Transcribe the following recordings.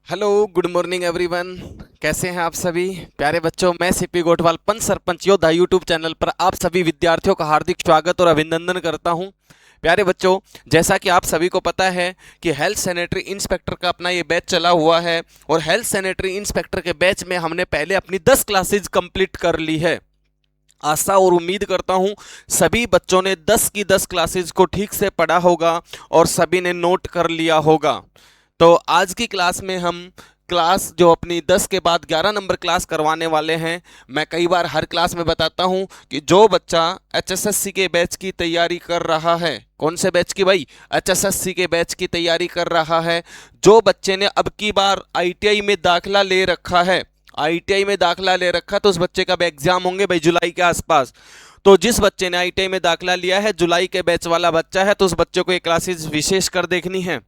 Hello, good morning everyone. कैसे हैं आप सभी प्यारे बच्चों। मैं सीपी गोठवाल पंच सरपंच योद्धा यूट्यूब चैनल पर आप सभी विद्यार्थियों का हार्दिक स्वागत और अभिनंदन करता हूं। प्यारे बच्चों, जैसा कि आप सभी को पता है कि हेल्थ सैनिटरी इंस्पेक्टर का अपना ये बैच चला हुआ है और हेल्थ सैनिटरी इंस्पेक्टर के बैच में हमने पहले अपनी 10 क्लासेज कंप्लीट कर ली है। आशा और उम्मीद करता हूं सभी बच्चों ने 10 की 10 क्लासेज को ठीक से पढ़ा होगा और सभी ने नोट कर लिया होगा। तो आज की क्लास में हम क्लास जो अपनी 10 के बाद 11 नंबर क्लास करवाने वाले हैं। मैं कई बार हर क्लास में बताता हूं कि जो बच्चा एचएसएससी के बैच की तैयारी कर रहा है, कौन से बैच की भाई, एचएसएससी के बैच की तैयारी कर रहा है, जो बच्चे ने अब की बार आईटीआई में दाखिला ले रखा है, आईटीआई में दाखिला ले रखा तो उस बच्चे का एग्जाम होंगे भाई जुलाई के आसपास। तो जिस बच्चे ने आईटीआई में दाखिला लिया है, जुलाई के बैच वाला बच्चा है, तो उस बच्चे को ये क्लासेस विशेष कर देखनी है।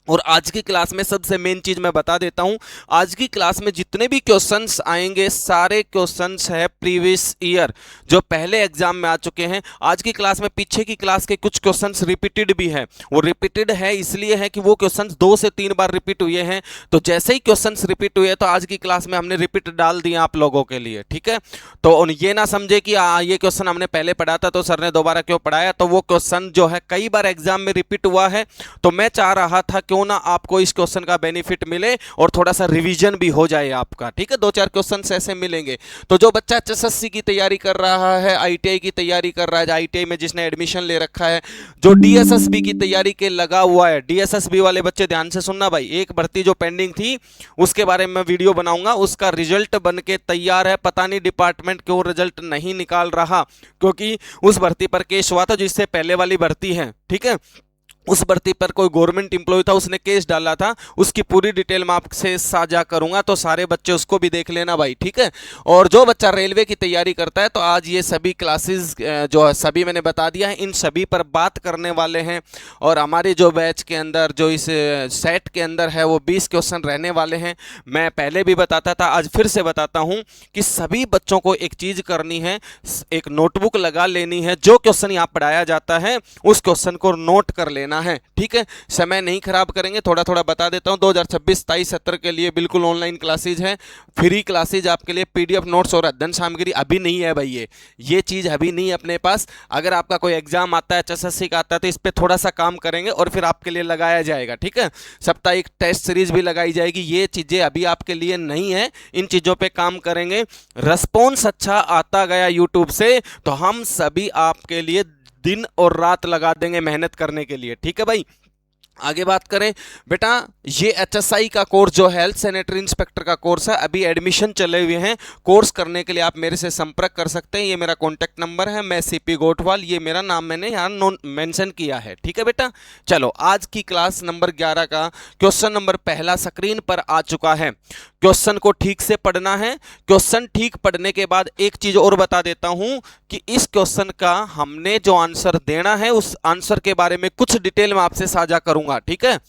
और आज की क्लास में सबसे मेन चीज मैं बता देता हूं, आज की क्लास में जितने भी क्वेश्चंस आएंगे सारे क्वेश्चंस है प्रीवियस ईयर, जो पहले एग्जाम में आ चुके हैं। आज की क्लास में पीछे की क्लास के कुछ क्वेश्चंस रिपीटेड भी हैं। वो रिपीटेड है इसलिए है कि वो क्वेश्चंस 2 से 3 बार रिपीट हुए हैं। तो जैसे ही क्वेश्चंस रिपीट हुए तो आज की क्लास में हमने रिपीट डाल दिया आप लोगों के लिए, ठीक है। तो ये ना समझे कि ये क्वेश्चन हमने पहले पढ़ा था तो सर ने दोबारा क्यों पढ़ाया। तो वो क्वेश्चन जो है कई बार एग्जाम में रिपीट हुआ है, तो मैं चाह रहा था क्यों ना आपको इस क्वेश्चन का बेनिफिट मिले और थोड़ा सा रिवीजन भी हो जाए आपका, ठीक है। 2-4 क्वेश्चन ऐसे मिलेंगे। तो जो बच्चा एचएसएससी की तैयारी कर रहा है, आईटीआई की तैयारी कर रहा है, आईटीआई में जिसने एडमिशन ले रखा है, जो डीएसएसबी की तैयारी के लगा हुआ है, डीएसएसबी वाले बच्चे ध्यान से सुनना भाई। एक भर्ती जो पेंडिंग थी उसके बारे में वीडियो बनाऊंगा, उसका रिजल्ट बन के तैयार है। पता नहीं डिपार्टमेंट क्यों रिजल्ट नहीं निकाल रहा, क्योंकि उस भर्ती पर केस हुआ था जिससे पहले वाली भर्ती है, ठीक है। उस भर्ती पर कोई गवर्नमेंट एम्प्लॉय था, उसने केस डाला था, उसकी पूरी डिटेल मैं आपसे साझा करूंगा, तो सारे बच्चे उसको भी देख लेना भाई, ठीक है। और जो बच्चा रेलवे की तैयारी करता है तो आज ये सभी क्लासेस जो है सभी मैंने बता दिया है, इन सभी पर बात करने वाले हैं। और हमारे जो बैच के अंदर जो इस सेट के अंदर है वो 20 क्वेश्चन रहने वाले हैं। मैं पहले भी बताता था, आज फिर से बताता हूं कि सभी बच्चों को एक चीज करनी है, एक नोटबुक लगा लेनी है। जो क्वेश्चन यहाँ पढ़ाया जाता है उस क्वेश्चन को नोट कर लेना है, ठीक है। समय नहीं खराब करेंगे, थोड़ा थोड़ा बता देता हूं। 2026-27-70 के लिए बिल्कुल ऑनलाइन क्लासेज हैं, फ्री क्लासेज आपके लिए। पीडीएफ नोट्स और अध्ययन सामग्री अभी नहीं है भाई, ये चीज अभी नहीं है अपने पास। अगर आपका कोई एग्जाम आता है, एचएसएससी का आता है, तो इस पर थोड़ा सा काम करेंगे और फिर आपके लिए लगाया जाएगा, ठीक है। साप्ताहिक टेस्ट सीरीज भी लगाई जाएगी। ये चीजें अभी आपके लिए नहीं है, इन चीजों पे काम करेंगे। रिस्पॉन्स अच्छा आता गया यूट्यूब से तो हम सभी आपके लिए दिन और रात लगा देंगे मेहनत करने के लिए, ठीक है भाई। आगे बात करें बेटा, ये एचएसआई का कोर्स जो हेल्थ सैनिटरी इंस्पेक्टर का कोर्स है, अभी एडमिशन चले हुए हैं। कोर्स करने के लिए आप मेरे से संपर्क कर सकते हैं। ये मेरा कॉन्टैक्ट नंबर है, मैं सीपी गोठवाल, ये मेरा नाम मैंने यहाँ मेंशन किया है, ठीक है बेटा। चलो आज की क्लास नंबर 11 का क्वेश्चन नंबर पहला स्क्रीन पर आ चुका है। क्वेश्चन को ठीक से पढ़ना है। क्वेश्चन ठीक पढ़ने के बाद एक चीज और बता देता हूं कि इस क्वेश्चन का हमने जो आंसर देना है उस आंसर के बारे में कुछ डिटेल में आपसे साझा करूंगा, ठीक है।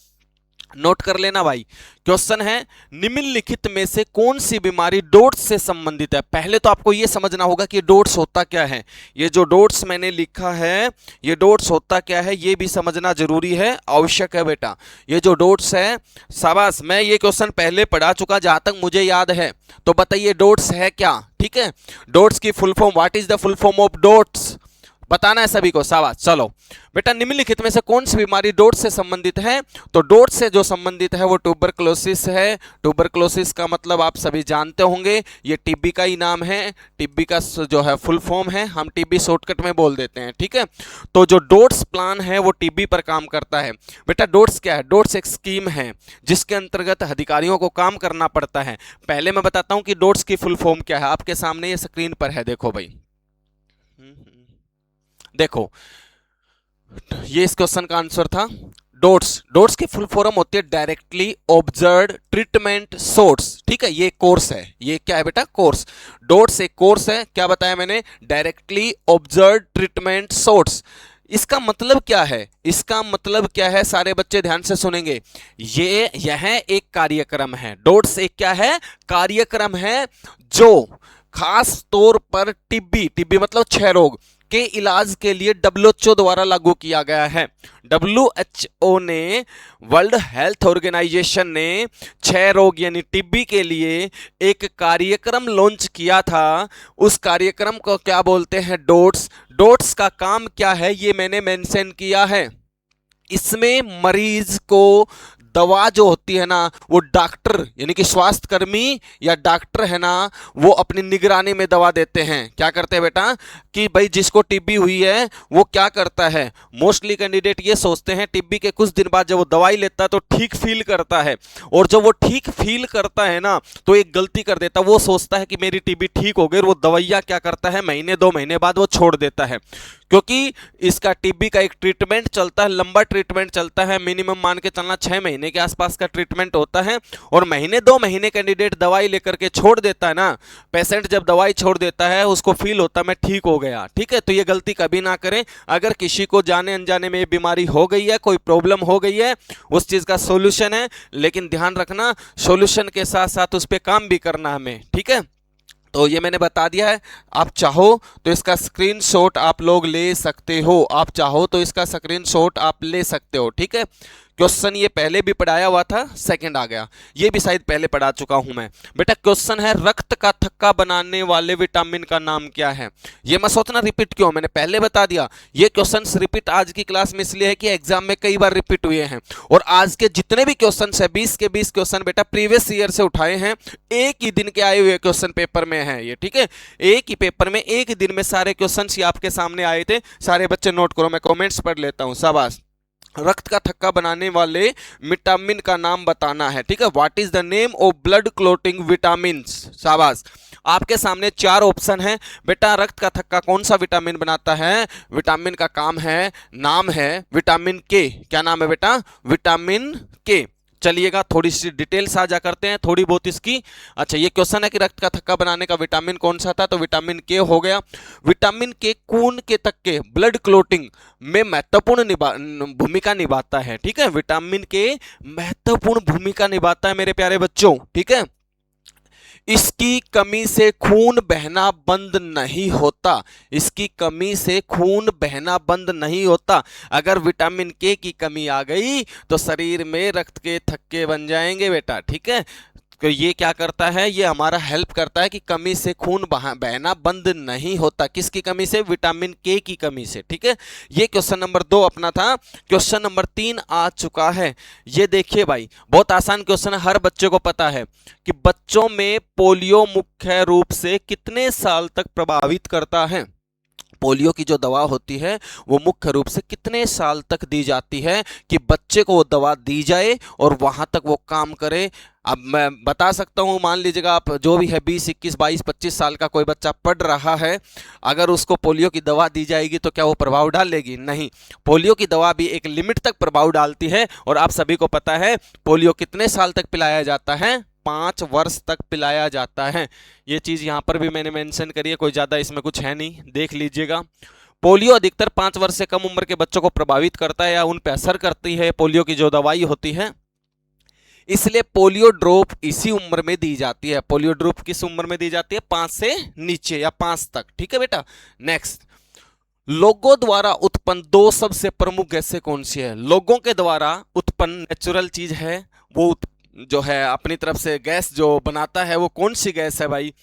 नोट कर लेना भाई। क्वेश्चन है, निम्नलिखित में से कौन सी बीमारी डोट्स से संबंधित है। पहले तो आपको यह समझना होगा कि डोट्स होता क्या है। ये जो डोट्स मैंने लिखा है, ये डोट्स होता क्या है, ये भी समझना जरूरी है, आवश्यक है बेटा। ये जो डोट्स है, शाबाश, मैं ये क्वेश्चन पहले पढ़ा चुका जहां तक मुझे याद है। तो बताइए डोट्स है क्या, ठीक है। डोट्स की full form, what is the full form of dots, बताना है सभी को, शाबाश। चलो बेटा, निम्नलिखित में से कौन सी बीमारी डोट से संबंधित है। तो डोट से जो संबंधित है वो ट्यूबरक्लोसिस है। ट्यूबरक्लोसिस का मतलब आप सभी जानते होंगे, ये टीबी का ही नाम है। टीबी का जो है फुल फॉर्म है, हम टीबी शॉर्टकट में बोल देते हैं, ठीक है। तो जो डोट्स प्लान है वो टीबी पर काम करता है। बेटा डोट्स क्या है, डोट्स एक स्कीम है जिसके अंतर्गत अधिकारियों को काम करना पड़ता है। पहले मैं बताता हूं कि डोट्स की फुल फॉर्म क्या है, आपके सामने ये स्क्रीन पर है, देखो भाई, देखो ये इस क्वेश्चन का आंसर था। डोट्स, डोट्स की फुल फॉर्म होती है डायरेक्टली ऑब्जर्व्ड ट्रीटमेंट सोर्स, ठीक है। ये कोर्स है, ये क्या है बेटा, कोर्स। डोट्स एक कोर्स है, क्या बताया मैंने, डायरेक्टली ऑब्जर्व्ड ट्रीटमेंट सोर्स। इसका मतलब क्या है, इसका मतलब क्या है, सारे बच्चे ध्यान से सुनेंगे। यह एक कार्यक्रम है। डोट्स एक क्या है, कार्यक्रम है जो खास तौर पर टीबी, टीबी मतलब क्षय रोग, के इलाज के लिए WHO द्वारा लागू किया गया है। WHO ने, वर्ल्ड हेल्थ ऑर्गेनाइजेशन ने 6 रोग यानी टीबी के लिए एक कार्यक्रम लॉन्च किया था। उस कार्यक्रम को क्या बोलते हैं? डोट्स। डोट्स का काम क्या है ये मैंने मेंशन किया है। इसमें मरीज को दवा जो होती है ना, वो डॉक्टर यानी कि स्वास्थ्य कर्मी या डॉक्टर है ना, वो अपनी निगरानी में दवा देते हैं। क्या करते हैं बेटा कि भाई जिसको टीबी हुई है वो क्या करता है, मोस्टली कैंडिडेट ये सोचते हैं टीबी के कुछ दिन बाद जब वो दवाई लेता है तो ठीक फील करता है, और जब वो ठीक फील करता है ना तो एक गलती कर देता है, वो सोचता है कि मेरी टीबी ठीक हो गई, और वो दवाइयाँ क्या करता है महीने 2 महीने बाद वो छोड़ देता है। क्योंकि इसका टीबी का एक ट्रीटमेंट चलता है, लंबा ट्रीटमेंट चलता है, मिनिमम मान के चलना 6 महीने के आसपास का ट्रीटमेंट होता है, और महीने 2 महीने कैंडिडेट दवाई लेकर के छोड़ देता है ना, पेशेंट जब दवाई छोड़ देता है उसको फील होता है मैं ठीक हो गया। ठीक है, तो ये गलती कभी ना करें। अगर किसी को जाने अनजाने में ये बीमारी हो गई है, कोई प्रॉब्लम हो गई है, उस चीज का सोल्यूशन है, लेकिन ध्यान रखना सोल्यूशन के साथ साथ उस पर काम भी करना हमें। ठीक है, तो ये मैंने बता दिया है। आप चाहो तो इसका स्क्रीनशॉट आप लोग ले सकते हो, आप चाहो तो इसका स्क्रीनशॉट आप ले सकते हो। ठीक है, क्वेश्चन ये पहले भी पढ़ाया हुआ था, सेकंड आ गया, ये भी शायद पहले पढ़ा चुका हूं मैं। बेटा क्वेश्चन है रक्त का थक्का बनाने वाले विटामिन का नाम क्या है। ये मत सोचना रिपीट क्यों, मैंने पहले बता दिया। ये क्वेश्चन रिपीट आज की क्लास में इसलिए है कि एग्जाम में कई बार रिपीट हुए हैं, और आज के जितने भी क्वेश्चन है 20 के 20 क्वेश्चन बेटा प्रीवियस ईयर से उठाए हैं, एक ही दिन के आए हुए क्वेश्चन पेपर में है ये। ठीक है, एक ही पेपर में एक ही दिन में सारे क्वेश्चन आपके सामने आए थे। सारे बच्चे नोट करो, मैं कॉमेंट्स पढ़ लेता हूं। शाबाश। रक्त का थक्का बनाने वाले विटामिन का नाम बताना है। ठीक है, what is the name of blood clotting vitamin. शाबाश। आपके सामने 4 ऑप्शन है बेटा। रक्त का थक्का कौन सा विटामिन बनाता है? विटामिन का नाम है विटामिन के। क्या नाम है बेटा? विटामिन के। चलिएगा थोड़ी सी डिटेल साझा करते हैं, थोड़ी बहुत इसकी। अच्छा, ये क्वेश्चन है कि रक्त का थक्का बनाने का विटामिन कौन सा था, तो विटामिन के हो गया। विटामिन के खून के थक्के ब्लड क्लोटिंग में महत्वपूर्ण भूमिका निभाता है। ठीक है, विटामिन के महत्वपूर्ण भूमिका निभाता है मेरे प्यारे बच्चों। ठीक है, इसकी कमी से खून बहना बंद नहीं होता। इसकी कमी से खून बहना बंद नहीं होता। अगर विटामिन के की कमी आ गई तो शरीर में रक्त के थक्के बन जाएंगे बेटा। ठीक है, तो ये क्या करता है, ये हमारा हेल्प करता है कि कमी से खून बहना बंद नहीं होता। किसकी कमी से? विटामिन के की कमी से। ठीक है, ये क्वेश्चन नंबर 2 अपना था। क्वेश्चन नंबर 3 आ चुका है। ये देखिए भाई, बहुत आसान क्वेश्चन है, हर बच्चे को पता है कि बच्चों में पोलियो मुख्य रूप से कितने साल तक प्रभावित करता है। पोलियो की जो दवा होती है वो मुख्य रूप से कितने साल तक दी जाती है कि बच्चे को वो दवा दी जाए और वहां तक वो काम करे। अब मैं बता सकता हूं, मान लीजिएगा आप जो भी है 20, 21, 22, 25 साल का कोई बच्चा पढ़ रहा है, अगर उसको पोलियो की दवा दी जाएगी तो क्या वो प्रभाव डालेगी? नहीं। पोलियो की दवा भी एक लिमिट तक प्रभाव डालती है, और आप सभी को पता है पोलियो कितने साल तक पिलाया जाता है? 5 वर्ष तक पिलाया जाता है। ये चीज यहां पर भी मैंने मेंशन करी है, कोई ज्यादा इसमें कुछ है नहीं, देख लीजिएगा। पोलियो अधिकतर 5 वर्ष से कम उम्र के बच्चों को प्रभावित करता है या उन पर असर करती है पोलियो की जो दवाई होती है, इसलिए पोलियो ड्रॉप इसी उम्र में दी जाती है। पोलियो ड्रॉप किस उम्र में दी जाती है? 5 से नीचे या 5 तक। ठीक है बेटा, नेक्स्ट। लोगों द्वारा उत्पन्न 2 सबसे प्रमुख गैसें कौन सी है? लोगों के द्वारा उत्पन्न नेचुरल चीज है, वो जो है अपनी तरफ से गैस जो बनाता है वो कौन सी गैस है भाई?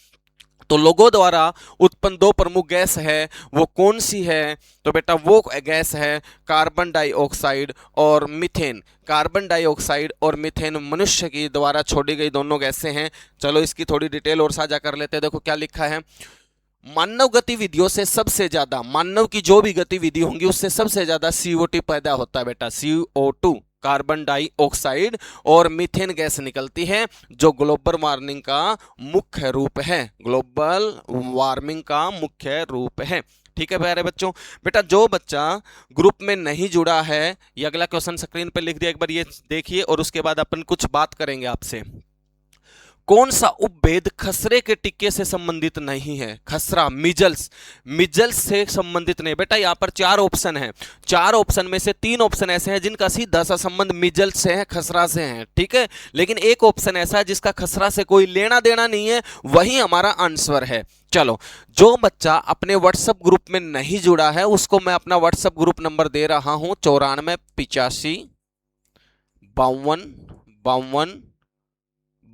तो लोगों द्वारा उत्पन्न 2 प्रमुख गैस है, वो कौन सी है? तो बेटा वो गैस है कार्बन डाइऑक्साइड और मीथेन। कार्बन डाइऑक्साइड और मीथेन मनुष्य की द्वारा छोड़ी गई दोनों गैसें हैं। चलो इसकी थोड़ी डिटेल और साझा कर लेते हैं। देखो क्या लिखा है, मानव गतिविधियों से सबसे ज्यादा, मानव की जो भी गतिविधि होंगी उससे सबसे ज्यादा CO2 पैदा होता है बेटा। CO2 कार्बन डाइऑक्साइड और मीथेन गैस निकलती है, जो ग्लोबल वार्मिंग का मुख्य रूप है। ग्लोबल वार्मिंग का मुख्य रूप है। ठीक है प्यारे बच्चों। बेटा जो बच्चा ग्रुप में नहीं जुड़ा है, ये अगला क्वेश्चन स्क्रीन पर लिख दिया, एक बार ये देखिए और उसके बाद अपन कुछ बात करेंगे आपसे। कौन सा उपभेद खसरे के टीके से संबंधित नहीं है? खसरा, मिजल्स, मिजल्स से संबंधित नहीं। बेटा यहां पर 4 ऑप्शन है, 4 ऑप्शन में से 3 ऑप्शन ऐसे हैं जिनका सीधा सा संबंध मिजल्स से है, खसरा से है, ठीक है। लेकिन एक ऑप्शन ऐसा है जिसका खसरा से कोई लेना देना नहीं है, वही हमारा आंसर है। चलो, जो बच्चा अपने व्हाट्सएप ग्रुप में नहीं जुड़ा है उसको मैं अपना व्हाट्सएप ग्रुप नंबर दे रहा हूं, 94 85 52 52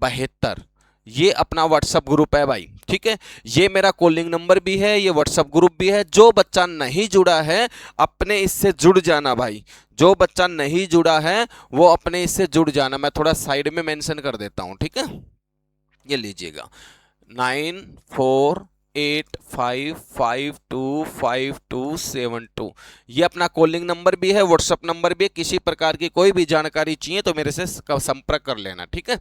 72। ये अपना व्हाट्सएप ग्रुप है भाई, ठीक है। ये मेरा कॉलिंग नंबर भी है, ये व्हाट्सएप ग्रुप भी है। जो बच्चा नहीं जुड़ा है अपने इससे जुड़ जाना भाई, जो बच्चा नहीं जुड़ा है वो अपने इससे जुड़ जाना। मैं थोड़ा साइड में मेंशन कर देता हूं, ठीक है। ये लीजिएगा 9485525272। ये अपना कॉलिंग नंबर भी है, व्हाट्सएप नंबर भी है। किसी प्रकार की कोई भी जानकारी चाहिए तो मेरे से संपर्क कर लेना, ठीक है।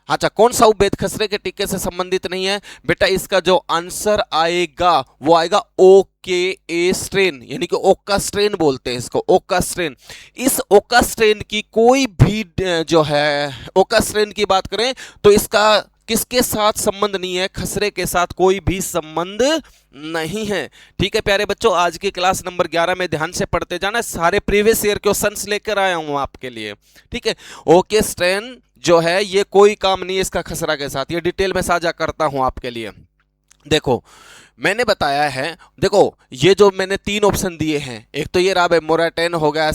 अच्छा, कौन सा उपभेद खसरे के टीके से संबंधित नहीं है? बेटा इसका जो आंसर आएगा वो आएगा ओके ए स्ट्रेन, यानी कि ओका स्ट्रेन बोलते हैं इसको, ओका स्ट्रेन। इस ओका स्ट्रेन की कोई भी जो है, ओका स्ट्रेन की बात करें तो इसका किसके साथ संबंध नहीं है? खसरे के साथ कोई भी संबंध नहीं है, ठीक है प्यारे बच्चों। आज की क्लास नंबर 11 में ध्यान से पढ़ते जाना, सारे प्रीवियस ईयर क्वेश्चंस लेकर आया हूं आपके लिए, ठीक है। ओके स्ट्रेन जो है ये कोई काम नहीं है इसका खसरा के साथ, ये डिटेल में साझा करता हूं आपके लिए। देखो मैंने बताया है, देखो ये जो मैंने 3 ऑप्शन दिए हैं, एक तो ये रहा मोराटेन हो गया,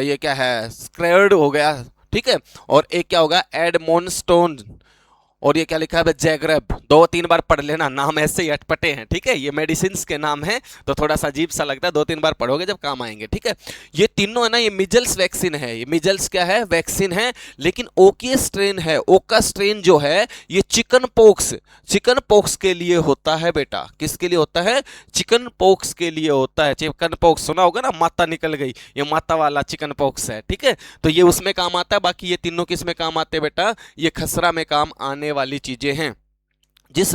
ये क्या है स्क्रेड हो गया, ठीक है, और एक क्या होगा एडमोनस्टोन, और ये क्या लिखा है जैग्रेब। 2-3 बार पढ़ लेना, नाम ऐसे ही अटपटे हैं, ठीक है। ये मेडिसिन के नाम है तो थोड़ा सा अजीब सा लगता है, 2-3 बार पढ़ोगे जब काम आएंगे, ठीक है। ये तीनों है ना, ये मिजल्स वैक्सीन है, ये मिजल्स क्या है वैक्सीन है। लेकिन ओके स्ट्रेन है, ओका स्ट्रेन जो है ये चिकन पॉक्स, चिकन पॉक्स के लिए होता है बेटा। किसके लिए होता है? चिकन पॉक्स के लिए होता है। चिकन पॉक्स सुना होगा ना, माता निकल गई, ये माता वाला चिकन पॉक्स है, ठीक है। तो ये उसमें काम आता है। बाकी ये तीनों किस में काम आते हैं बेटा? ये खसरा में काम आने वाली चीजें हैं। जिस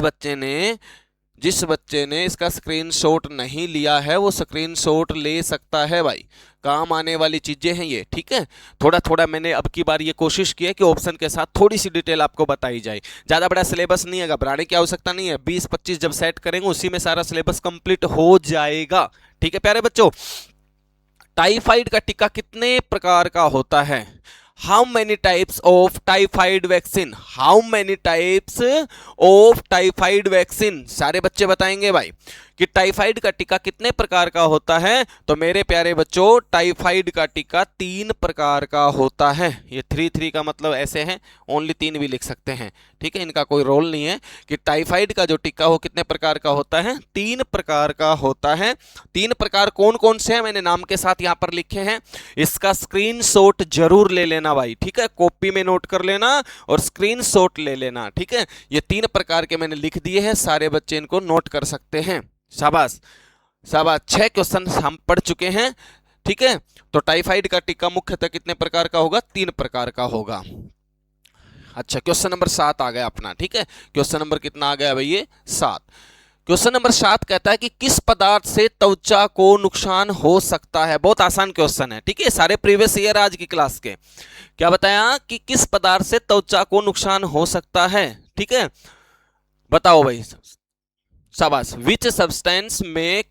बच्चे ने इसका स्क्रीनशॉट नहीं लिया है वो स्क्रीनशॉट ले सकता है भाई, काम आने वाली चीजें हैं ये, ठीक है। थोड़ा थोड़ा मैंने अब की बार ये कोशिश की है कि ऑप्शन के साथ थोड़ी सी डिटेल आपको बताई जाए। ज्यादा बड़ा सिलेबस नहीं है, घबराने की आवश्यकता नहीं है। 20-25 जब सेट करेंगे उसी में सारा सिलेबस कंप्लीट हो जाएगा, ठीक है प्यारे बच्चों। टाइफाइड का टीका कितने प्रकार का होता है? How many types of typhoid vaccine? How many types of typhoid vaccine? सारे बच्चे बताएंगे भाई कि टाइफाइड का टीका कितने प्रकार का होता है। तो मेरे प्यारे बच्चों टाइफाइड का टीका 3 प्रकार का होता है। ये 3 का मतलब ऐसे हैं, ओनली 3 भी लिख सकते हैं, ठीक है, इनका कोई रोल नहीं है। कि टाइफाइड का जो टीका हो कितने प्रकार का होता है? 3 प्रकार का होता है। 3 प्रकार कौन कौन से हैं मैंने नाम के साथ यहां पर लिखे हैं। इसका स्क्रीनशॉट जरूर ले लेना भाई, ठीक है, कॉपी में नोट कर लेना और स्क्रीनशॉट ले लेना, ठीक है। ये 3 प्रकार के मैंने लिख दिए हैं, सारे बच्चे इनको नोट कर सकते हैं। शाबाश शाबाश, 6 क्वेश्चन हम पढ़ चुके हैं, ठीक है। तो टाइफाइड का टीका मुख्यतः कितने प्रकार का होगा? 3 प्रकार का होगा। अच्छा, क्वेश्चन नंबर 7 आ गया अपना, ठीक है। क्वेश्चन नंबर कितना आ गया भाई? ये 7। क्वेश्चन नंबर 7 कहता है कि किस पदार्थ से त्वचा को नुकसान हो सकता है? बहुत आसान क्वेश्चन है, ठीक है, सारे प्रीवियस ईयर आज की क्लास के। क्या बताया कि किस पदार्थ से त्वचा को नुकसान हो सकता है, ठीक है, बताओ भाई। शाबाश। Which substance may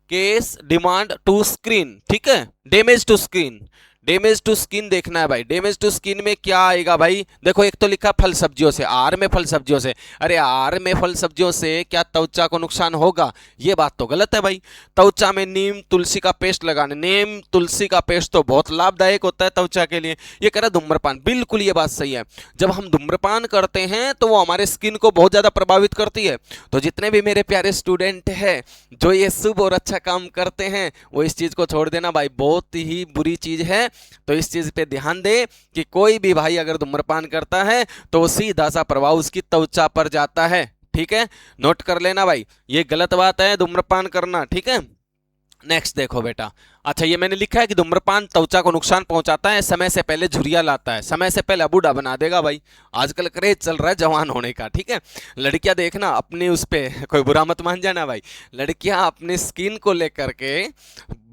cause damage to skin, ठीक है, damage to skin. Damage to skin देखना है भाई। डैमेज टू स्किन में क्या आएगा भाई? देखो एक तो लिखा फल सब्जियों से, आर में फल सब्जियों से। अरे आर में फल सब्जियों से क्या त्वचा को नुकसान होगा? ये बात तो गलत है भाई। त्वचा में नीम तुलसी का पेस्ट लगाने, नीम तुलसी का पेस्ट तो बहुत लाभदायक होता है त्वचा के लिए। ये कह रहा है धूम्रपान, बिल्कुल ये बात सही है। जब हम धूम्रपान करते हैं तो वो हमारे स्किन को बहुत ज्यादा प्रभावित करती है। तो जितने भी मेरे प्यारे स्टूडेंट हैं जो ये शुभ और अच्छा काम करते हैं वो इस चीज को छोड़ देना भाई, बहुत ही बुरी चीज है। तो इस चीज पे ध्यान दे कि कोई भी भाई अगर धूम्रपान करता है तो सीधा सा प्रभाव उसकी त्वचा पर जाता है, ठीक है, नोट कर लेना भाई, ये गलत बात है धूम्रपान करना, ठीक है। नेक्स्ट देखो बेटा। अच्छा, ये मैंने लिखा है कि धूम्रपान त्वचा को नुकसान पहुंचाता है, समय से पहले झुर्रियां लाता है, समय से पहले बूढ़ा बना देगा भाई। आजकल क्रेज चल रहा है जवान होने का, ठीक है। लड़कियां देखना अपनी उस पे, कोई बुरा मत मान जाना भाई, लड़कियां अपनी स्किन को लेकर के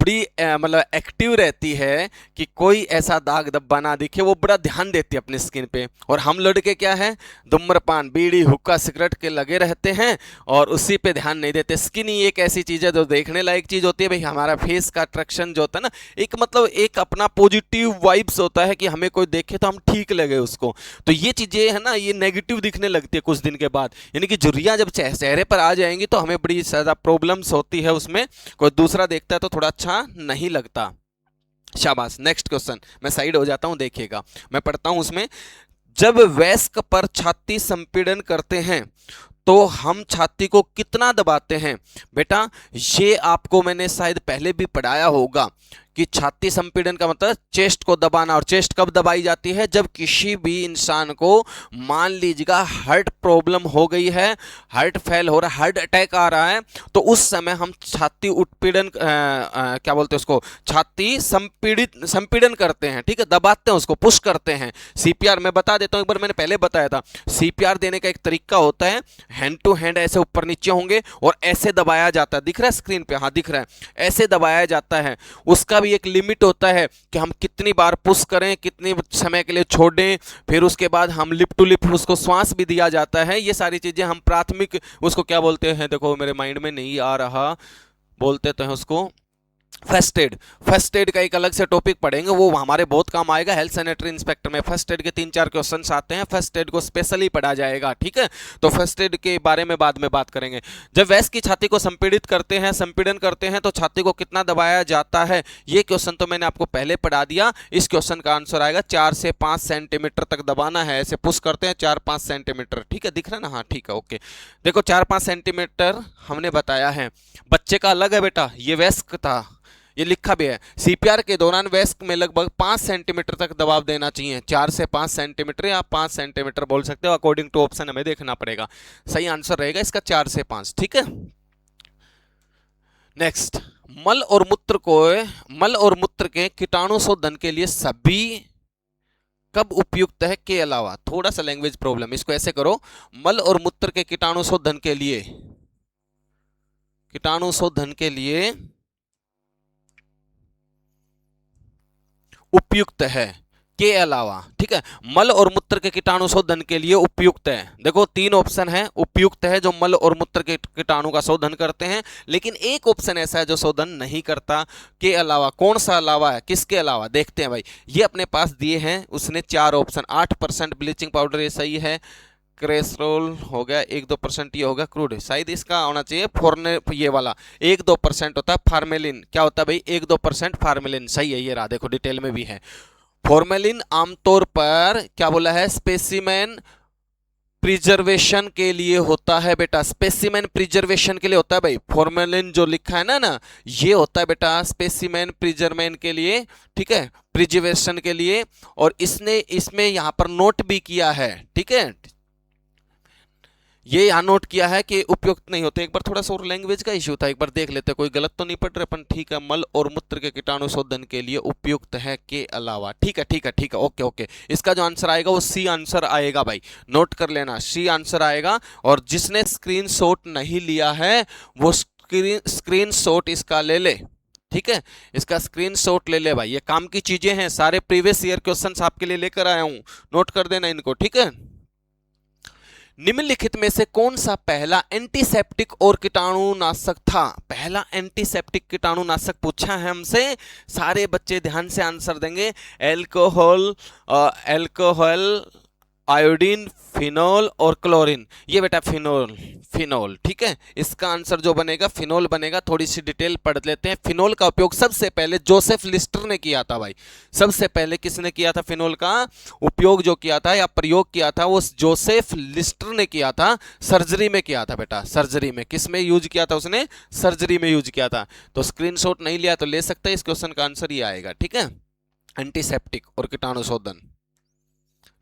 बड़ी मतलब एक्टिव रहती है कि कोई ऐसा दाग धब्बा ना दिखे, वो बड़ा ध्यान देती है अपनी स्किन पे। और हम लड़के क्या है, धूम्रपान, बीड़ी, हुक्का, सिगरेट के लगे रहते हैं और उसी पे ध्यान नहीं देते। स्किन ही एक ऐसी चीज़ है जो देखने लायक चीज़ होती है भाई। हमारा फेस का अट्रैक्शन जो होता है ना, एक मतलब एक अपना पॉजिटिव वाइब्स होता है कि हमें कोई देखे तो हम ठीक लगे उसको। तो ये चीज़ें है ना, ये नेगेटिव दिखने लगती है कुछ दिन के बाद, यानी कि झुर्रियाँ जब चेहरे पर आ जाएंगी तो हमें बड़ी ज़्यादा प्रॉब्लम्स होती है उसमें। कोई दूसरा देखता है तो थोड़ा अच्छा नहीं लगता। शाबाश। नेक्स्ट क्वेश्चन, मैं साइड हो जाता हूं, देखिएगा मैं पढ़ता हूं उसमें। जब वयस्क पर छाती संपीड़न करते हैं तो हम छाती को कितना दबाते हैं? बेटा ये आपको मैंने शायद पहले भी पढ़ाया होगा कि छाती संपीड़न का मतलब चेस्ट को दबाना। और चेस्ट कब दबाई जाती है? जब किसी भी इंसान को मान लीजिएगा हार्ट प्रॉब्लम हो गई है, हार्ट फेल हो रहा है, हार्ट अटैक आ रहा है, तो उस समय हम छाती उत्पीड़न क्या बोलते हैं उसको, छाती संपीड़न करते हैं, ठीक है, दबाते हैं उसको, पुश करते हैं। सीपीआर मैं बता देता हूं, एक बार मैंने पहले बताया था। सीपीआर देने का एक तरीका होता है, हैंड टू हैंड ऐसे ऊपर नीचे होंगे और ऐसे दबाया जाता है। दिख रहा है स्क्रीन पे? हाँ दिख रहा है। ऐसे दबाया जाता है। उसका एक लिमिट होता है कि हम कितनी बार पुश करें, कितने समय के लिए छोड़ें, फिर उसके बाद हम लिप टू लिप उसको श्वास भी दिया जाता है। ये सारी चीजें हम प्राथमिक उसको क्या बोलते हैं, देखो मेरे माइंड में नहीं आ रहा, बोलते तो हैं उसको फर्स्ट एड। फर्स्ट एड का एक अलग से टॉपिक पढ़ेंगे, वो हमारे बहुत काम आएगा। हेल्थ सैनिटरी इंस्पेक्टर में फर्स्ट एड के 3-4 क्वेश्चंस आते हैं, फर्स्ट एड को स्पेशली पढ़ा जाएगा, ठीक है। तो फर्स्ट एड के बारे में बाद में बात करेंगे। जब वयस्क की छाती को संपीड़ित करते हैं, संपीड़न करते हैं, तो छाती को कितना दबाया जाता है? ये क्वेश्चन तो मैंने आपको पहले पढ़ा दिया। इस क्वेश्चन का आंसर आएगा 4 से 5 सेंटीमीटर तक दबाना है। ऐसे पुश करते हैं 4-5 सेंटीमीटर, ठीक है, दिख रहा है ना? हाँ ठीक है, ओके। देखो 4-5 सेंटीमीटर हमने बताया है। बच्चे का अलग है बेटा, ये वयस्क था, ये लिखा भी है। सीपीआर के दौरान वयस्क में लगभग 5 सेंटीमीटर तक दबाव देना चाहिए। 4 से 5 सेंटीमीटर या 5 सेंटीमीटर बोल सकते हो, अकॉर्डिंग टू ऑप्शन हमें देखना पड़ेगा। सही आंसर रहेगा इसका 4 से 5, ठीक है। नेक्स्ट, मल और मूत्र के कीटाणु शोधन के लिए सभी कब उपयुक्त है के अलावा? थोड़ा सा लैंग्वेज प्रॉब्लम, इसको ऐसे करो, मल और मूत्र के कीटाणु शोधन के लिए उपयुक्त है के अलावा, ठीक है। मल और मूत्र के कीटाणु शोधन के लिए उपयुक्त है। देखो 3 ऑप्शन है उपयुक्त है जो मल और मूत्र के कीटाणु का शोधन करते हैं, लेकिन एक ऑप्शन ऐसा है जो शोधन नहीं करता। के अलावा कौन सा अलावा है, किसके अलावा? देखते हैं भाई। ये अपने पास दिए हैं उसने 4 ऑप्शन। 8% ब्लीचिंग पाउडर, ये सही है। क्रेसरोल हो गया 1-2%, ये होगा क्रूड, शायद इसका होना चाहिए फॉरने, ये वाला 1-2% होता है। फार्मेलिन क्या होता है भाई? 1-2% फार्मेलिन, सही है, ये रहा, देखो डिटेल में भी है। फॉर्मेलिन आमतौर पर क्या बोला है, स्पेसिमेन प्रिजर्वेशन के लिए होता है बेटा, स्पेसिमेन प्रिजर्वेशन के लिए होता है भाई। फॉर्मेलिन जो लिखा है ना ये होता है बेटा स्पेसिमेन प्रिजर्वेशन के लिए, ठीक है, प्रिजर्वेशन के लिए। और इसने इसमें यहां पर नोट भी किया है, ठीक है, ये यहां नोट किया है कि उपयुक्त नहीं होते। एक बार थोड़ा सा और लैंग्वेज का इश्यू था, एक बार देख लेते, कोई गलत तो नहीं पढ़ रहे अपन, ठीक है। मल और मूत्र के कीटाणु शोधन के लिए उपयुक्त है के अलावा, ठीक है ठीक है ठीक है, ओके ओके। इसका जो आंसर आएगा वो सी आंसर आएगा भाई, नोट कर लेना, सी आंसर आएगा। और जिसने स्क्रीनशॉट नहीं लिया है वो स्क्रीनशॉट इसका ले ले, ठीक है, इसका स्क्रीनशॉट ले ले भाई। ये काम की चीजें हैं, सारे प्रीवियस ईयर क्वेश्चंस आपके लिए लेकर आया हूं, नोट कर देना इनको, ठीक है। निम्नलिखित में से कौन सा पहला एंटीसेप्टिक और कीटाणुनाशक था? पहला एंटीसेप्टिक कीटाणुनाशक पूछा है हमसे, सारे बच्चे ध्यान से आंसर देंगे। एल्कोहल, आयोडीन, फिनोल और क्लोरीन। ये बेटा फिनोल, ठीक है, इसका आंसर जो बनेगा फिनोल बनेगा। थोड़ी सी डिटेल पढ़ लेते हैं। फिनोल का उपयोग सबसे पहले जोसेफ लिस्टर ने किया था भाई। सबसे पहले किसने किया था? फिनोल का उपयोग जो किया था या प्रयोग किया था वो जोसेफ लिस्टर ने किया था। सर्जरी में किया था बेटा, सर्जरी में। किस में यूज किया था उसने? सर्जरी में यूज किया था। तो स्क्रीनशॉट नहीं लिया तो ले सकते हैं, इस क्वेश्चन का आंसर ये आएगा, ठीक है, एंटीसेप्टिक और कीटाणु शोधन।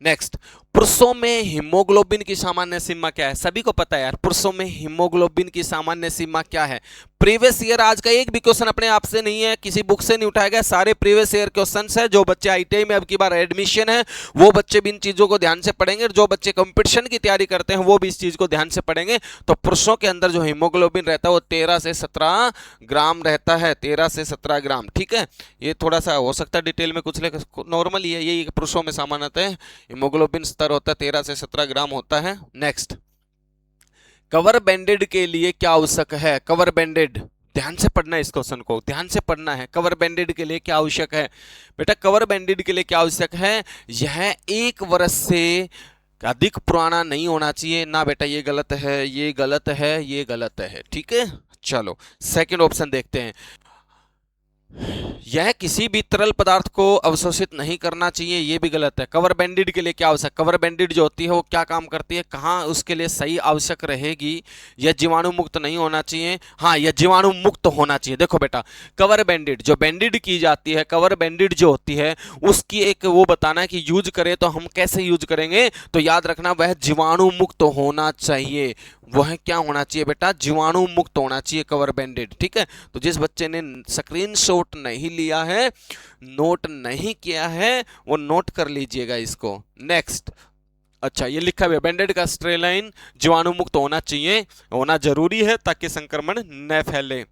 नेक्स्ट, पुरुषों में हीमोग्लोबिन की सामान्य सीमा क्या है? सभी को पता है यार, पुरुषों में हीमोग्लोबिन की सामान्य सीमा क्या है? प्रीवियस ईयर आज का एक भी क्वेश्चन अपने आप से नहीं है, किसी बुक से नहीं उठाया गया, सारे प्रीवियस ईयर क्वेश्चंस है। जो बच्चे आईटीआई में अब की बार एडमिशन है वो बच्चे भी इन चीजों को ध्यान से पढ़ेंगे, और जो बच्चे कंपटीशन की तैयारी करते हैं वो भी इस चीज को ध्यान से पढ़ेंगे। तो पुरुषों के अंदर जो हीमोग्लोबिन रहता है वो 13 से 17 ग्राम रहता है, 13 से 17 ग्राम। ठीक है, ये थोड़ा सा हो सकता है डिटेल में कुछ, लेकिन नॉर्मल ही है, यही पुरुषों में सामान्यतः हीमोग्लोबिन स्तर होता है 13 से 17 ग्राम होता है। नेक्स्ट, कवर बैंडेड के लिए क्या आवश्यक है? कवर बैंडेड, ध्यान से पढ़ना है, इस क्वेश्चन को ध्यान से पढ़ना है। कवर बैंडेड के लिए क्या आवश्यक है? बेटा कवर बैंडेड के लिए क्या आवश्यक है? यह 1 वर्ष से अधिक पुराना नहीं होना चाहिए। ना बेटा, ये गलत है, ये गलत है, ये गलत है। ठीक है, चलो सेकंड ऑप्शन देखते हैं। यह किसी भी तरल पदार्थ को अवशोषित नहीं करना चाहिए, यह भी गलत है। कवर बैंडेड के लिए क्या आवश्यक? कवर बैंडेड जो होती है वो क्या काम करती है, कहाँ उसके लिए सही आवश्यक रहेगी? यह जीवाणु मुक्त नहीं होना चाहिए, हाँ यह जीवाणु मुक्त होना चाहिए। देखो बेटा, कवर बैंडेड जो बैंडेड की जाती है, कवर बैंडेड जो होती है उसकी एक वो बताना है कि यूज करें तो हम कैसे यूज करेंगे, तो याद रखना वह जीवाणु मुक्त होना चाहिए। वह क्या होना चाहिए बेटा? जीवाणु मुक्त होना चाहिए कवर बैंडेड। ठीक है, तो जिस बच्चे ने स्क्रीनशॉट नहीं लिया है, नोट नहीं किया है, वो नोट कर लीजिएगा इसको। नेक्स्ट, अच्छा ये लिखा हुआ है बैंडेड का स्टेराइन जीवाणु मुक्त होना चाहिए, होना जरूरी है ताकि संक्रमण न फैले।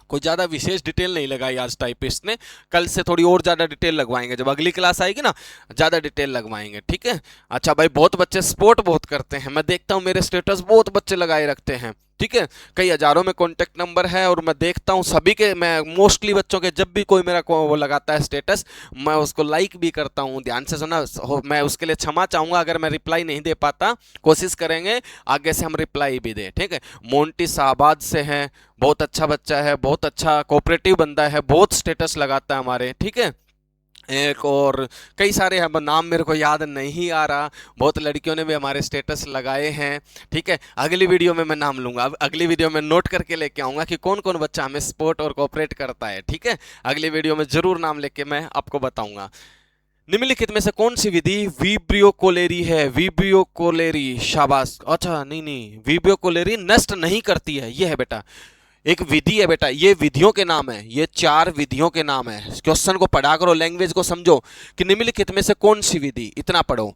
कोई ज्यादा विशेष डिटेल नहीं लगाई आज टाइपिस्ट ने, कल से थोड़ी और ज्यादा डिटेल लगवाएंगे, जब अगली क्लास आएगी ना ज्यादा डिटेल लगवाएंगे। ठीक है, अच्छा भाई, बहुत बच्चे स्पोर्ट बहुत करते हैं, मैं देखता हूँ मेरे स्टेटस बहुत बच्चे लगाए रखते हैं। ठीक है, कई हजारों में कॉन्टेक्ट नंबर है, और मैं देखता हूँ सभी के, मैं मोस्टली बच्चों के जब भी कोई मेरा वो लगाता है स्टेटस, मैं उसको लाइक भी करता हूँ। ध्यान से सुना, मैं उसके लिए क्षमा चाहूँगा अगर मैं रिप्लाई नहीं दे पाता, कोशिश करेंगे आगे से हम रिप्लाई भी दें। ठीक है, मोंटी शाहबाद से हैं, बहुत अच्छा बच्चा है, बहुत अच्छा कोऑपरेटिव बंदा है, बहुत स्टेटस लगाता है हमारे। ठीक है, एक और कई सारे हैं, नाम मेरे को याद नहीं आ रहा, बहुत लड़कियों ने भी हमारे स्टेटस लगाए हैं। ठीक है, अगली वीडियो में मैं नाम लूंगा, अब अगली वीडियो में नोट करके लेके आऊंगा कि कौन कौन बच्चा हमें सपोर्ट और कोऑपरेट करता है। ठीक है, अगली वीडियो में जरूर नाम लेके मैं आपको बताऊंगा। निम्नलिखित में से कौन सी विधि वीब्रियो कोलेरी है? वीब्रियो कोलेरी, शाबाश, अच्छा नहीं नहीं, वीब्रियो कोलेरी नष्ट नहीं करती है, ये है बेटा, एक विधि है बेटा, ये विधियों के नाम है, ये 4 विधियों के नाम है। क्वेश्चन को पढ़ा करो, लैंग्वेज को समझो कि निम्नलिखित में से कौन सी विधि, इतना पढ़ो।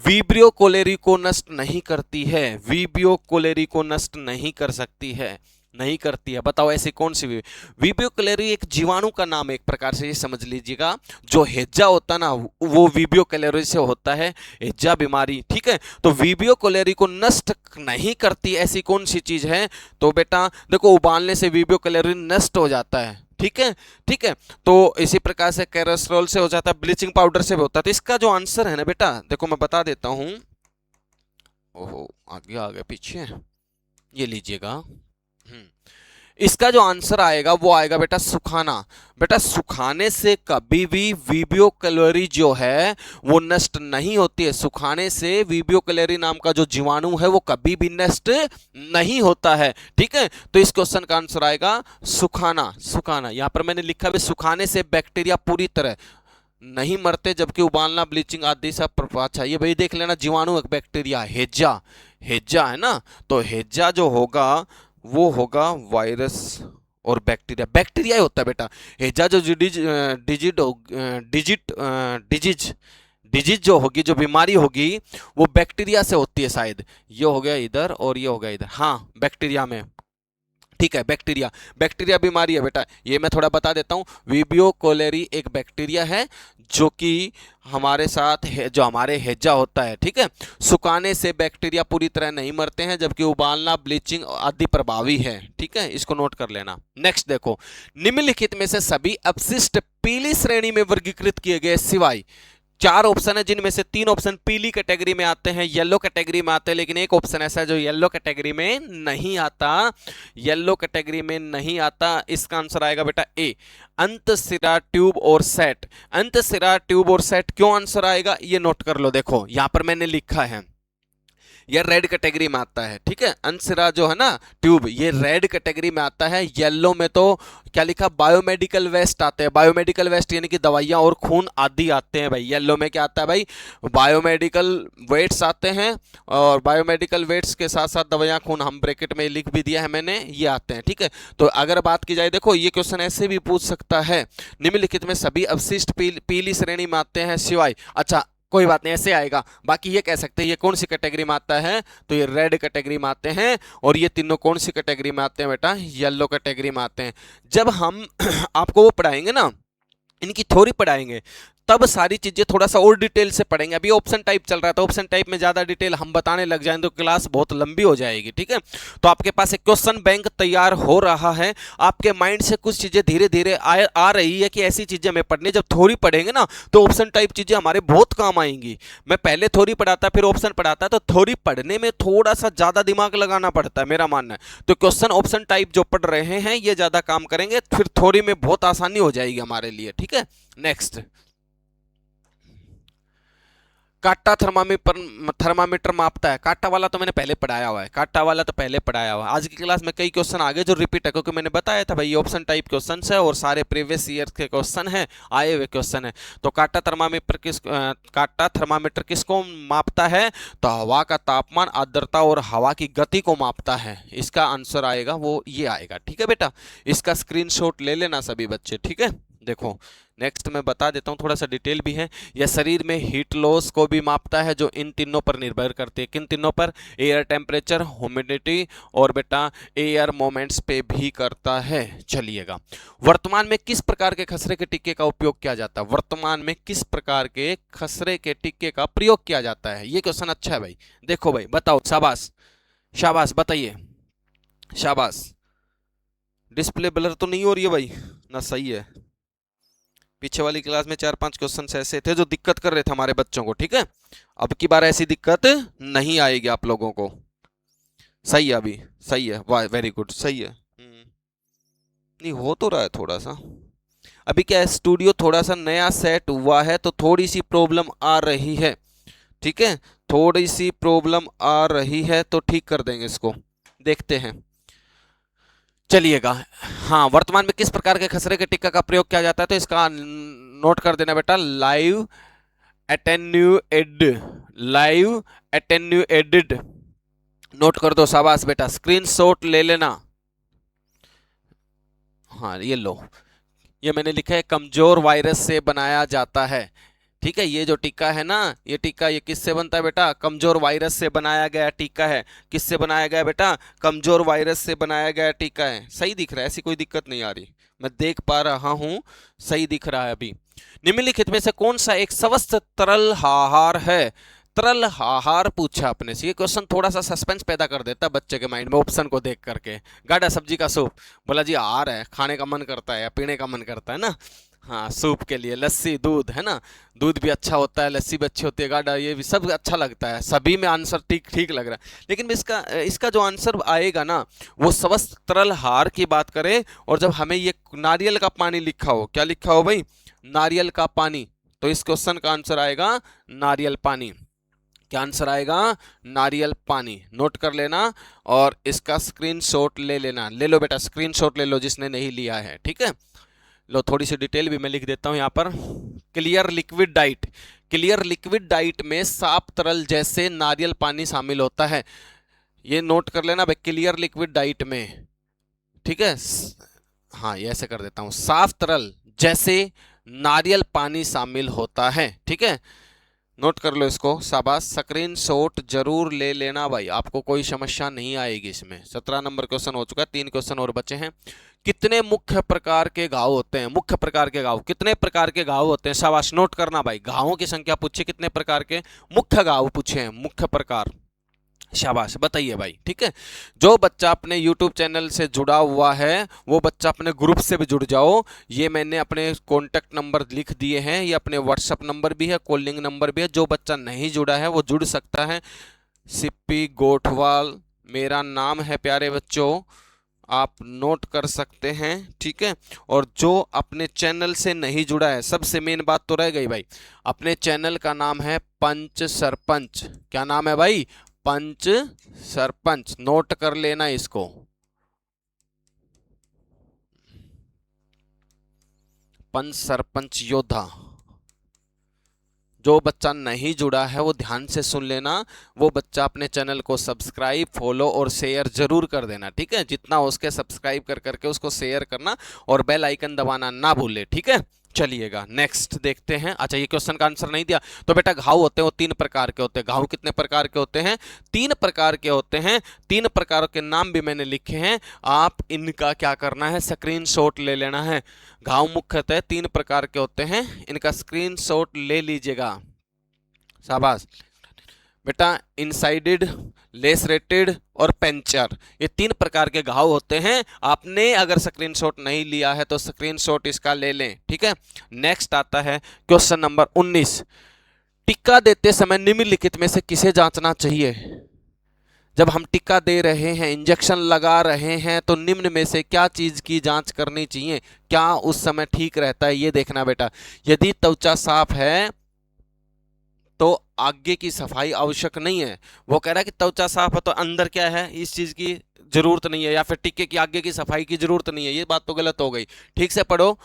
वीब्रियो कोलेरी को नष्ट नहीं करती है, वीब्रियो कोलेरी को नष्ट नहीं कर सकती है, नहीं करती है, बताओ ऐसी कौन सी विधि? वीब्रियो कोलेरी एक जीवाणु का नाम है, एक प्रकार से ये समझ लीजिएगा। जो हेज्जा होता है ना, वो वीब्रियो कोलेरी से होता है, हेज्जा बीमारी। ठीक है, तो वीब्रियो कोलेरी को नष्ट नहीं करती ऐसी कौन सी चीज है? तो बेटा देखो, उबालने से वीब्रियो कोलेरी नष्ट हो जाता है। ठीक है, ठीक है, तो इसी प्रकार से कैरोस्ट्रोल से हो जाता है, ब्लीचिंग पाउडर से भी होता है। तो इसका जो आंसर है ना बेटा, देखो मैं बता देता हूं, ओहो आगे आ गया पीछे, ये लीजिएगा। इसका जो आंसर आएगा वो आएगा बेटा सुखाना। बेटा सुखाने से कभी भी वीब्रियो कोलेरी जो है वो नष्ट नहीं होती है, सुखाने से वीब्रियो कोलेरी नाम का जो जीवाणु है वो कभी भी नष्ट नहीं होता है। ठीक है, तो इस क्वेश्चन का आंसर आएगा सुखाना। सुखाना, यहां पर मैंने लिखा है सुखाने से बैक्टीरिया पूरी तरह नहीं मरते, जबकि उबालना, ब्लीचिंग आदि सब प्रभाव चाहिए। भाई देख लेना, जीवाणु एक बैक्टीरिया, हेज्जा, हेज्जा है ना, तो हेज्जा जो होगा वो होगा वायरस और बैक्टीरिया, बैक्टीरिया ही होता है बेटा। हेजा जो डिजीज डिजीज जो होगी, जो बीमारी होगी वो बैक्टीरिया से होती है शायद। ये हो गया इधर और ये हो गया इधर, हाँ बैक्टीरिया में। ठीक है, बैक्टीरिया, बैक्टीरिया बीमारी है बेटा, ये मैं थोड़ा बता देता हूँ। वीब्रियो कोलेरी एक बैक्टीरिया है जो कि हमारे साथ है, जो हमारे हेज्जा होता है। ठीक है, सुखाने से बैक्टीरिया पूरी तरह नहीं मरते हैं, जबकि उबालना, ब्लीचिंग आदि प्रभावी है। ठीक है, इसको नोट कर लेना। नेक्स्ट देखो, निम्नलिखित में से सभी अपशिष्ट पीली श्रेणी में वर्गीकृत किए गए सिवाय, 4 ऑप्शन है जिनमें से 3 ऑप्शन पीली कैटेगरी में आते हैं, येलो कैटेगरी में आते हैं, लेकिन एक ऑप्शन ऐसा है जो येलो कैटेगरी में नहीं आता, येलो कैटेगरी में नहीं आता। इसका आंसर आएगा बेटा ए, अंतःशिरा ट्यूब और सेट। अंतःशिरा ट्यूब और सेट क्यों आंसर आएगा ये नोट कर लो। देखो यहां पर मैंने लिखा है ये रेड कैटेगरी में आता है, ठीक है। अनसिरा जो है ना ट्यूब, ये रेड कैटेगरी में आता है। येलो में तो क्या लिखा, बायोमेडिकल वेस्ट आते हैं। बायोमेडिकल वेस्ट यानी कि दवाइयां और खून आदि आते हैं भाई। येलो में क्या आता है भाई, बायोमेडिकल वेट्स आते हैं, और बायोमेडिकल वेट्स के साथ साथ दवाइयां खून, हम ब्रैकेट में लिख भी दिया है मैंने, ये आते हैं, ठीक है। तो अगर बात की जाए, देखो ये क्वेश्चन ऐसे भी पूछ सकता है, निम्नलिखित में सभी अवशिष्ट पीली श्रेणी में आते हैं सिवाय, अच्छा कोई बात नहीं, ऐसे आएगा। बाकी ये कह सकते हैं ये कौन सी कैटेगरी में आता है, तो ये रेड कैटेगरी में आते हैं। और ये तीनों कौन सी कैटेगरी में आते हैं बेटा, येलो कैटेगरी में आते हैं। जब हम आपको वो पढ़ाएंगे ना, इनकी थ्योरी पढ़ाएंगे, तब सारी चीजें थोड़ा सा और डिटेल से पढ़ेंगे। अभी ऑप्शन टाइप चल रहा है, तो ऑप्शन टाइप में ज्यादा डिटेल हम बताने लग जाएं तो क्लास बहुत लंबी हो जाएगी, ठीक है। तो आपके पास एक क्वेश्चन बैंक तैयार हो रहा है, आपके माइंड से कुछ चीजें धीरे धीरे आ रही है कि ऐसी चीजें हमें पढ़नी। जब थ्योरी पढ़ेंगे ना, तो ऑप्शन टाइप चीजें हमारे बहुत काम आएंगी। मैं पहले थ्योरी पढ़ाता फिर ऑप्शन पढ़ाता, तो थ्योरी पढ़ने में थोड़ा सा ज्यादा दिमाग लगाना पड़ता है, मेरा मानना है। तो क्वेश्चन ऑप्शन टाइप जो पढ़ रहे हैं ये ज्यादा काम करेंगे, फिर थ्योरी में बहुत आसानी हो जाएगी हमारे लिए, ठीक है। नेक्स्ट, काटा थर्मामीटर मापता है। काटा वाला तो मैंने पहले पढ़ाया हुआ है, काटा वाला तो पहले पढ़ाया हुआ है। आज की क्लास में कई क्वेश्चन आगे जो रिपीट है, क्योंकि मैंने बताया था भाई ये ऑप्शन टाइप क्वेश्चन है और सारे प्रीवियस ईयर के क्वेश्चन है, आए हुए क्वेश्चन है। तो काटा थर्मामीटर किसको मापता है, तो हवा का तापमान, आर्द्रता और हवा की गति को मापता है। इसका आंसर आएगा वो ये आएगा, ठीक है बेटा। इसका स्क्रीनशॉट ले लेना सभी बच्चे, ठीक है। देखो नेक्स्ट मैं बता देता हूँ, थोड़ा सा डिटेल भी है। यह शरीर में हीट लॉस को भी मापता है, जो इन तीनों पर निर्भर करती है। किन तीनों पर, एयर टेम्परेचर, ह्यूमिडिटी और बेटा एयर मोमेंट्स पे भी करता है। चलिएगा, वर्तमान में किस प्रकार के खसरे के टिक्के का उपयोग किया जाता है, वर्तमान में किस प्रकार के खसरे के टिक्के का प्रयोग किया जाता है। ये क्वेश्चन अच्छा है भाई, देखो भाई बताओ, शाबाश शाबाश, बताइए शाबाश। डिस्प्ले ब्लर तो नहीं हो रही है भाई ना, सही है। पीछे वाली क्लास में 4-5 क्वेश्चन ऐसे थे जो दिक्कत कर रहे थे हमारे बच्चों को, ठीक है। अब की बार ऐसी दिक्कत नहीं आएगी आप लोगों को। सही है, अभी सही है, वाह वेरी गुड, सही है। नहीं हो तो रहा है थोड़ा सा, अभी क्या है, स्टूडियो थोड़ा सा नया सेट हुआ है तो थोड़ी सी प्रॉब्लम आ रही है, ठीक है। थोड़ी सी प्रॉब्लम आ रही है तो ठीक कर देंगे इसको, देखते हैं। चलिएगा, हाँ, वर्तमान में किस प्रकार के खसरे के टिक्का का प्रयोग किया जाता है, तो इसका नोट कर देना बेटा, लाइव एटेन्यूएटेड, नोट कर दो, शाबाश बेटा, स्क्रीनशॉट ले लेना। हाँ ये लो, ये मैंने लिखा है कमजोर वायरस से बनाया जाता है, ठीक है। ये जो टीका है ना, ये टीका ये किससे बनता है बेटा, कमजोर वायरस से बनाया गया टीका है। किससे बनाया गया बेटा, कमजोर वायरस से बनाया गया टीका है। सही दिख रहा है, ऐसी कोई दिक्कत नहीं आ रही, मैं देख पा रहा हूं, सही दिख रहा है अभी। निम्नलिखित में से कौन सा एक स्वस्थ तरल आहार है, तरल आहार पूछा अपने से। ये क्वेश्चन थोड़ा सा सस्पेंस पैदा कर देता है बच्चे के माइंड में, ऑप्शन को देख करके। गाढ़ा सब्जी का सूप, बोला जी आहार है, खाने का मन करता है या पीने का मन करता है ना। हाँ, सूप के लिए लस्सी, दूध है ना, दूध भी अच्छा होता है, लस्सी भी अच्छी होती है, गाढ़ा ये भी सब अच्छा लगता है, सभी में आंसर ठीक ठीक लग रहा है। लेकिन इसका जो आंसर आएगा ना, वो स्वस्थ तरल आहार की बात करें, और जब हमें ये नारियल का पानी लिखा हो, क्या लिखा हो भाई, नारियल का पानी, तो इस क्वेश्चन का आंसर आएगा नारियल पानी। क्या आंसर आएगा, नारियल पानी, नोट कर लेना और इसका स्क्रीनशॉट ले लेना। ले लो बेटा, स्क्रीनशॉट ले लो जिसने नहीं लिया है, ठीक है। लो, थोड़ी सी डिटेल भी मैं लिख देता हूं यहाँ पर। Clear liquid diet, clear liquid diet में साफ तरल जैसे नारियल पानी शामिल होता है। ये नोट कर लेना भाई, क्लियर लिक्विड डाइट में, ठीक है। हाँ, ये ऐसे कर देता हूं, साफ तरल जैसे नारियल पानी शामिल होता है, ठीक है। नोट कर लो इसको, शाबाश, स्क्रीनशॉट जरूर ले लेना भाई, आपको कोई समस्या नहीं आएगी इसमें। 17 नंबर क्वेश्चन हो चुका है, 3 क्वेश्चन और बचे हैं। कितने मुख्य प्रकार के घाव होते हैं, मुख्य प्रकार के घाव, कितने प्रकार के घाव होते हैं, शाबाश, नोट करना भाई। घावों की संख्या पूछे, कितने प्रकार के मुख्य घाव पूछे हैं, मुख्य प्रकार, शाबाश, बताइए भाई, ठीक है। जो बच्चा अपने YouTube चैनल से जुड़ा हुआ है वो बच्चा अपने ग्रुप से भी जुड़ जाओ। ये मैंने अपने कॉन्टैक्ट नंबर लिख दिए हैं, ये अपने व्हाट्सएप नंबर भी है, कॉलिंग नंबर भी है। जो बच्चा नहीं जुड़ा है वो जुड़ सकता है। सिप्पी गोठवाल मेरा नाम है प्यारे बच्चों, आप नोट कर सकते हैं, ठीक है। और जो अपने चैनल से नहीं जुड़ा है, सबसे मेन बात तो रह गई भाई, अपने चैनल का नाम है पंच सरपंच। क्या नाम है भाई, पंच सरपंच, नोट कर लेना इसको। पंच सरपंच योद्धा। जो बच्चा नहीं जुड़ा है वो ध्यान से सुन लेना, वो बच्चा अपने चैनल को सब्सक्राइब, फॉलो और शेयर जरूर कर देना, ठीक है। जितना हो उसके सब्सक्राइब कर करके उसको शेयर करना और बेल आइकन दबाना ना भूले, ठीक है। चलिएगा नेक्स्ट देखते हैं। अच्छा, ये क्वेश्चन का आंसर नहीं दिया तो बेटा घाव होते हैं वो 3 प्रकार के होते हैं। घाव कितने प्रकार के होते हैं? 3 प्रकार के होते हैं। 3 प्रकारों के नाम भी मैंने लिखे हैं, आप इनका क्या करना है, स्क्रीनशॉट ले लेना है। घाव मुख्यतः 3 प्रकार के होते हैं, इनका स्क्रीनशॉट ले लीजिएगा। शाबाश बेटा। इनसाइडेड, लेसरेटेड और पेंचर, ये 3 प्रकार के घाव होते हैं। आपने अगर स्क्रीनशॉट नहीं लिया है तो स्क्रीनशॉट इसका ले लें, ठीक है। नेक्स्ट आता है क्वेश्चन नंबर 19। टीका देते समय निम्नलिखित में से किसे जांचना चाहिए? जब हम टीका दे रहे हैं, इंजेक्शन लगा रहे हैं, तो निम्न में से क्या चीज की जांच करनी चाहिए, क्या उस समय ठीक रहता है, ये देखना बेटा। यदि त्वचा साफ है तो आगे की सफाई आवश्यक नहीं है। वो कह रहा है कि त्वचा साफ है तो अंदर क्या है, इस चीज की जरूरत नहीं है, या फिर टीके की आगे की सफाई की जरूरत नहीं है, ये बात तो गलत हो गई। ठीक से पढ़ो।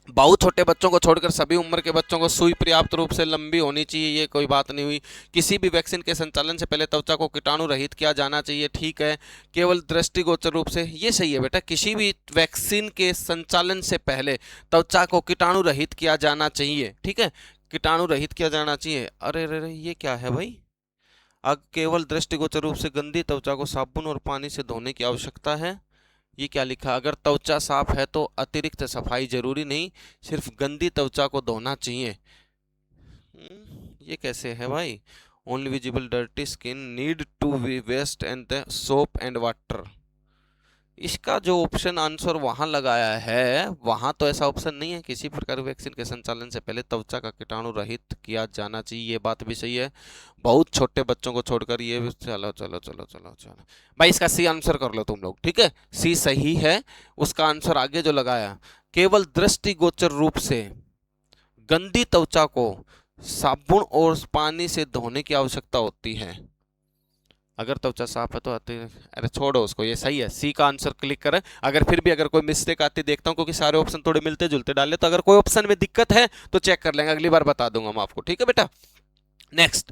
बहुत छोटे बच्चों को छोड़कर सभी उम्र के बच्चों को सुई पर्याप्त रूप से लंबी होनी चाहिए, ये कोई बात नहीं हुई। किसी भी वैक्सीन के संचालन से पहले त्वचा को कीटाणु रहित किया जाना चाहिए, ठीक है। केवल दृष्टिगोचर रूप से, ये सही है बेटा। किसी भी वैक्सीन के संचालन से पहले त्वचा को कीटाणु रहित किया जाना चाहिए, ठीक है, कीटाणु रहित किया जाना चाहिए। अरे अरे ये क्या है भाई? अब केवल दृष्टिगोचर रूप से गंदी त्वचा को साबुन और पानी से धोने की आवश्यकता है, ये क्या लिखा? अगर त्वचा साफ है तो अतिरिक्त सफाई जरूरी नहीं, सिर्फ गंदी त्वचा को धोना चाहिए। ये कैसे है भाई? Only visible dirty skin need to be washed and the soap and water. इसका जो ऑप्शन आंसर वहां लगाया है, वहां तो ऐसा ऑप्शन नहीं है। किसी प्रकार वैक्सीन के संचालन से पहले त्वचा का कीटाणु रहित किया जाना चाहिए, ये बात भी सही है। बहुत छोटे बच्चों को छोड़कर ये भी, चलो चलो चलो चलो चलो भाई, इसका सी आंसर कर लो तुम लोग, ठीक है। सी सही है। उसका आंसर आगे जो लगाया, केवल दृष्टिगोचर रूप से गंदी त्वचा को साबुन और पानी से धोने की आवश्यकता होती है। अगर त्वचा साफ है तो अरे छोड़ो उसको, ये सही है। सी का आंसर क्लिक करें। अगर फिर भी अगर कोई मिस्टेक आती देखता हूं, क्योंकि सारे ऑप्शन थोड़े मिलते जुलते डाले, तो अगर कोई ऑप्शन में दिक्कत है तो चेक कर लेंगे, अगली बार बता दूंगा मैं आपको, ठीक है बेटा। नेक्स्ट,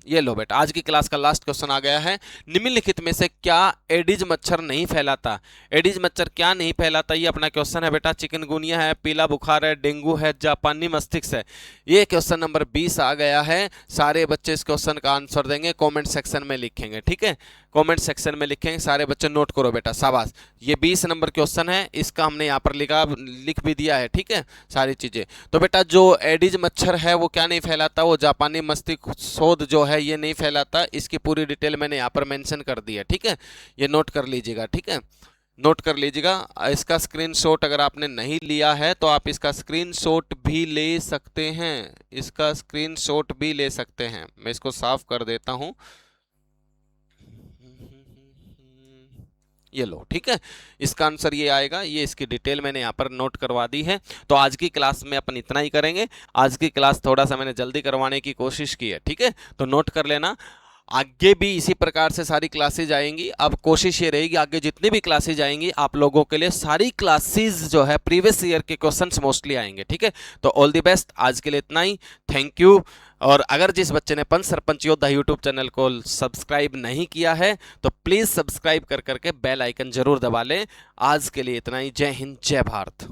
ये लो बेटा, आज की क्लास का लास्ट क्वेश्चन आ गया है। निम्नलिखित में से क्या एडिज मच्छर नहीं फैलाता? एडिज मच्छर क्या नहीं फैलाता, ये अपना क्वेश्चन है बेटा। चिकनगुनिया है, पीला बुखार है, डेंगू है, जापानी मस्तिष्क है। ये क्वेश्चन नंबर 20 आ गया है। सारे बच्चे इस क्वेश्चन का आंसर देंगे, कमेंट सेक्शन में लिखेंगे, ठीक है। कमेंट सेक्शन में लिखेंगे, सारे बच्चे नोट करो बेटा, शाबाश। ये 20 नंबर क्वेश्चन है, इसका हमने यहाँ पर लिख भी दिया है, ठीक है, सारी चीजें। तो बेटा जो एडिज मच्छर है वो क्या नहीं फैलाता? वो जापानी मस्तिष्क शोध जो है ये नहीं फैलाता। इसकी पूरी डिटेल मैंने यहाँ पर मेंशन कर दी है, ठीक है। ये नोट कर लीजिएगा, ठीक है, नोट कर लीजिएगा। इसका स्क्रीनशॉट अगर आपने नहीं लिया है तो आप इसका स्क्रीनशॉट भी ले सकते हैं, इसका स्क्रीनशॉट भी ले सकते हैं। मैं इसको साफ कर देता हूं, ये लो, ठीक है। इसका आंसर ये आएगा, ये इसकी डिटेल मैंने यहाँ पर नोट करवा दी है। तो आज की क्लास में अपन इतना ही करेंगे। आज की क्लास थोड़ा सा मैंने जल्दी करवाने की कोशिश की है, ठीक है, तो नोट कर लेना। आगे भी इसी प्रकार से सारी क्लासेज आएंगी। अब कोशिश ये रहेगी आगे जितनी भी क्लासेज आएंगी आप लोगों के लिए सारी क्लासेज जो है प्रीवियस ईयर के क्वेश्चंस मोस्टली आएंगे, ठीक है। तो ऑल द बेस्ट, आज के लिए इतना ही, थैंक यू। और अगर जिस बच्चे ने पंच सरपंच योद्धा यूट्यूब चैनल को सब्सक्राइब नहीं किया है तो प्लीज सब्सक्राइब कर करके बेल आइकन जरूर दबा लें। आज के लिए इतना ही, जय हिंद जय भारत।